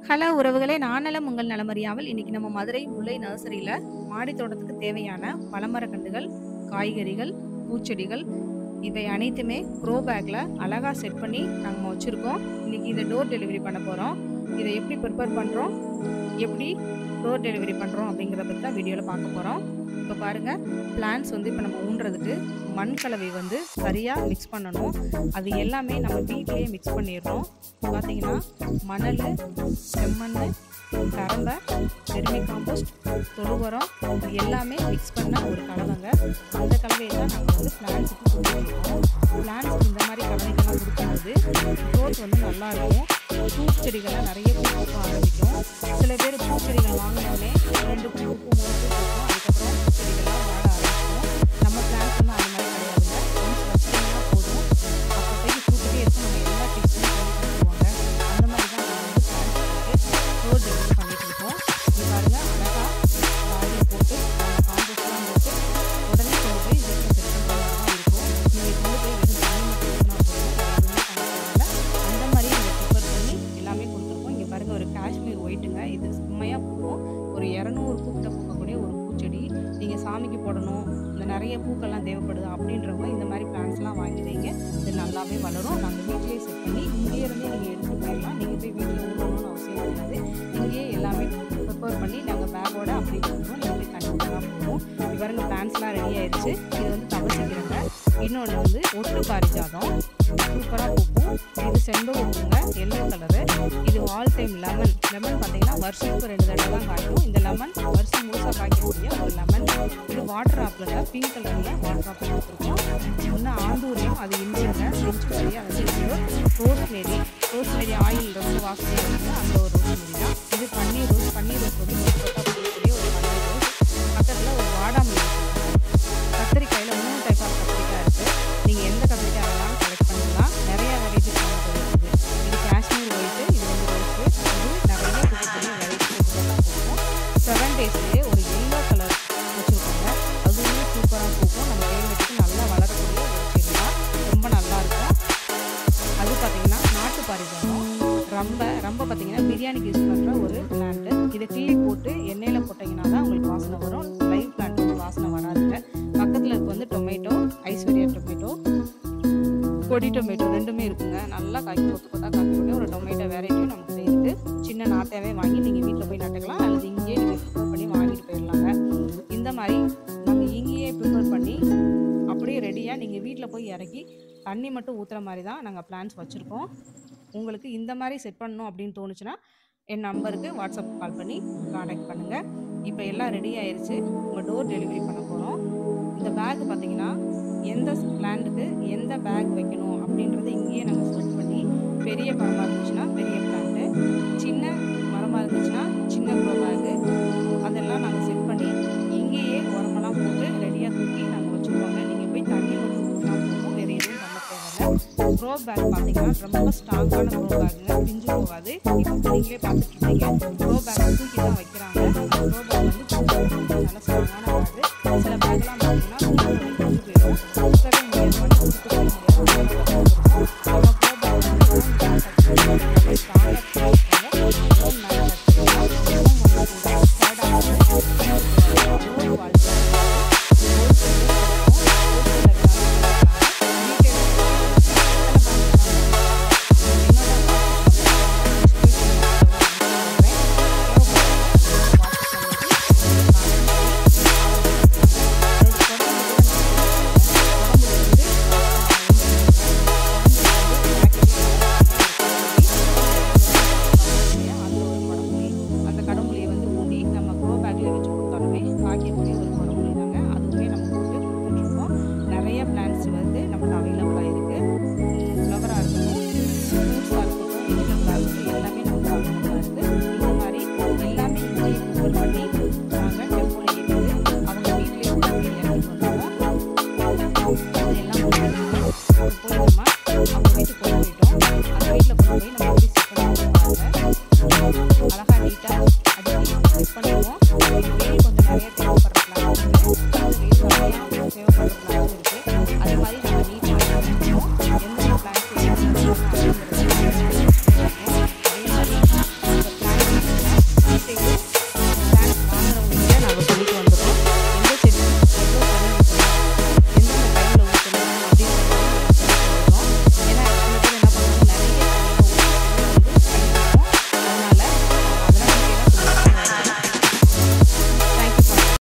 Hello உறவுகளே, நான் நலம் உங்கள் நலமறியாமல். இன்னைக்கு நம்ம மதுரை முல்லை நர்சரியில மாடி தோட்டத்துக்கு தேவையான பழமரக்கன்றுகள், காய்கறிகள், பூச்செடிகள் இவை அனைத்துமே க்ரோ பேக்ல அழகா செட் பண்ணி நாங்கள் வச்சுருக்கோம். இன்னைக்கு இதை டோர் டெலிவரி பண்ண போகிறோம். இதை எப்படி ப்ரிப்பேர் பண்ணுறோம், எப்படி டோர் டெலிவரி பண்ணுறோம் அப்படிங்கிறத பற்றி தான் வீடியோவில் பார்க்க போகிறோம். இப்போ பாருங்கள், பிளான்ஸ் இப்போ நம்ம ஊன்றதுக்கு மண் கலவை சரியாக மிக்ஸ் பண்ணணும். அது எல்லாமே நம்ம வீட்டிலேயே மிக்ஸ் பண்ணிடுறோம். பார்த்தீங்கன்னா மணல், செம்மண், கரம்பை, வெர்மி காம்போஸ்ட், தொழு உரம் இது எல்லாமே மிக்ஸ் பண்ண ஒரு கலவைங்க. அந்த கலவையை தான் நாங்கள் பிளான்ஸுக்கு கொடுத்துருக்கோம். பிளான்ஸுக்கு இந்த மாதிரி கலவைகள்லாம் கொடுக்கும்போது க்ரோத் நல்லாயிருக்கும். பூச்செடிகள்லாம் நிறைய பூ பூக்க ஆரம்பிக்கும். சில பேர் பூச்செடிகள் வாங்கினோடனே 2 பூ 3 பூ பூக்கும். அதுக்கப்புறம் பூச்செடிகள்லாம் வாட ஆரம்பிக்கும். நம்ம பிளான்ஸ் அந்த மாதிரி கிடையாதுங்க. ஒன்ஸ் வச்சிங்கன்னா போதும், அப்போதைக்கு பூக்கிட்டே இருக்கும். நம்ம எல்லா டிப்ஸும் சொல்லி கொடுத்துருவாங்க. அந்த மாதிரி தான் நாங்கள் பிளான்ஸுக்கு டோர் டெலிவரி பண்ணிட்டு இருக்கோம். இது பாருங்க, அழகாக வாயில் போட்டு காம்போஸ்ட்லாம் போட்டு உடனே கொண்டு போய் வீட்டில் செட் பண்ணுற மாதிரி தான் இருக்கும். நீங்கள் கொண்டு போய் வெறும் தண்ணி மட்டும் ஊற்றினா போதும், எதுவுமே பண்ண தேவையில்லை. அந்த மாதிரி நீங்கள் ப்ரிப்பேர் பண்ணி எல்லாமே கொடுத்துருக்கோம். இங்கே பாருங்கள், ஒரு காஷ்மீர் ஒயிட்டுங்க. இது செம்மையாக பூக்கும். ஒரு 200 பூக்கிட்ட பூக்கக்கூடிய ஒரு பூச்செடி. நீங்கள் சாமிக்கு போடணும், இந்த நிறைய பூக்கள்லாம் தேவைப்படுது அப்படின்றவங்க இந்த மாதிரி பிளான்ஸ்லாம் வாங்கி வைங்க. இது நல்லாவே வளரும். நாங்கள் வீட்டிலேயே செட் பண்ணி இங்கேயே இருந்தே நீங்கள் எடுத்துகிட்டு போயிடலாம். நீங்கள் போய் வீட்டில் ஊற்றணும்னு அவசியம் கிடையாது. இங்கேயே எல்லாமே ப்ரிப்பேர் பண்ணி நாங்கள் பேக்கோட அப்படி கொடுக்குறோம். நீங்கள் போய் கண்டிப்பாக போகும். இவருங்க பிளான்ஸ்லாம் ரெடி ஆயிடுச்சு. இது தவசிக்கிறங்க. இன்னொன்று ஒட்டு பாரிஜாதம் சூப்பராக பூக்கும். இது செம்பருத்திங்க, எல்லோ கலரு. இது ஆல் டைம் லெமன். லெமன் பார்த்தீங்கன்னா வருஷத்துக்கு 2 தடவை தான் காய்க்கும். இந்த லெமன் வருஷம் முழுசாக காய்க்கக்கூடிய ஒரு லெமன். இது வாட்டர் ஆப்பிள், பிங்க் கலரில் வாட்டர் ஆப்பிள் கொடுத்துருக்கோம். ஒன்று ஆந்தூரியம், அது இஞ்சிங்க, இஞ்சி வரி, அது ரோஸ்மெரி ஆயில் ரொம்ப வாசனையாக இருக்குங்க. அந்த ஒரு ரோஸ்மெரி தான். இது பன்னீர் ரோஸ். பன்னீர் ரோஸ் போடக்கூடிய ஒரு பன்னீர் ரோஸ். பக்கத்தில் ஒரு வாடாமல்லி இருக்குது. கத்திரிக்காயில் 3 டைப் ஆஃப் கத்திரிக்காய் இருக்குது. நீங்கள் எந்த கத்திரிக்காய் வேணாலும் செலக்ட் பண்ணிக்கலாம். நிறையா வெரைட்டிஸ் இருக்குது. இது காஷ்மீர் ஒயிட்டு, இது ரோஸு. இது நிறைய புதுப்புது வெரைட்டிஸ் பூக்கும். 7 டேஸ்லேயே ஒரு எல்லோ கலர் வச்சுருக்கோங்க. அதுவுமே சூப்பராக பூக்கும். நம்ம கிளைமேட்டுக்கு நல்லா வளரக்கூடிய ஒரு செடி தான். ரொம்ப நல்லாயிருக்கும். அது பார்த்திங்கன்னா நாட்டு பாரிஜாதம். ரொம்ப பார்த்திங்கன்னா பிரியாணிக்கு யூஸ் பண்ணுற ஒரு பிளான்ட்டு. இதை கிள்ளி போட்டு எண்ணெயில் போட்டிங்கன்னா தான் உங்களுக்கு வாசனை வரும். லைவ் பிளான்ட் வாசனை வராதுங்க. பக்கத்தில் இருக்க டொமேட்டோ, ஐஸ்வர்யா டொமேட்டோ, கொடி டொமேட்டோ ரெண்டுமே இருக்குங்க. நல்லா காய்ச்சி கொத்தா காய்க்கக்கூடிய ஒரு டொமேட்டோ வெரைட்டியும் நமக்கு செய்யுது. சின்ன நாற்றாவே வாங்கி நீங்கள் வீட்டில் போய் நட்டுக்கலாம், அல்லது இங்கேயே நீங்கள் ப்ரிப்பேர் பண்ணி வாங்கிட்டு போயிடலாங்க. இந்த மாதிரி நாங்கள் இங்கேயே ப்ரிப்பேர் பண்ணி அப்படியே ரெடியாக நீங்கள் வீட்டில் போய் இறக்கி தண்ணி மட்டும் ஊற்றுற மாதிரி தான் நாங்கள் பிளான்ஸ் வச்சுருக்கோம். உங்களுக்கு இந்த மாதிரி செட் பண்ணணும் அப்படின்னு தோணுச்சுன்னா என் நம்பருக்கு வாட்ஸ்அப் கால் பண்ணி கான்டாக்ட் பண்ணுங்கள். இப்போ எல்லாம் ரெடி ஆயிடுச்சு. உங்கள் டோர் டெலிவரி பண்ண போகிறோம். இந்த பேக் பார்த்திங்கன்னா எந்த பிளான்ட்டுக்கு எந்த பேக் வைக்கணும் அப்படின்றத இங்கேயே நாங்கள் செலக்ட் பண்ணி, பெரிய மரமாக இருந்துச்சுன்னா பெரிய பிளான்ட்டு, சின்ன மரமாக இருந்துச்சுன்னா சின்ன க்ரோ பேக்கு, அதெல்லாம் நாங்கள் செட் பண்ணி இங்கேயே உரமெல்லாம் போட்டு ரெடியாக தூக்கி நாங்கள் வச்சுருக்கோங்க. நீங்கள் போய் தண்ணி மட்டும் ஊற்றினா போதும், வேறு எதுவும் பண்ண தேவையில்லை. க்ரோ பேக் பார்த்தீங்கன்னா ரொம்ப ஸ்ட்ராங்கான க்ரோ பேக்குங்க, பிஞ்சு போகாது. இப்போ நீங்களே பார்த்துட்ருக்கீங்க, க்ரோ பேக் தூக்கி தான் வைக்கிறாங்க. அந்த க்ரோ பேக் நல்ல ஸ்ட்ராங்கான பேக்கு. சில பேக்கெலாம் பார்த்தீங்கன்னா பிஞ்சு போயிடும், கொடுக்கவே முடியாது, மணி கொடுக்க முடியாது. நம்ம க்ரோ பேக் ஸ்ட்ராங்காக அழகா நீட்டாக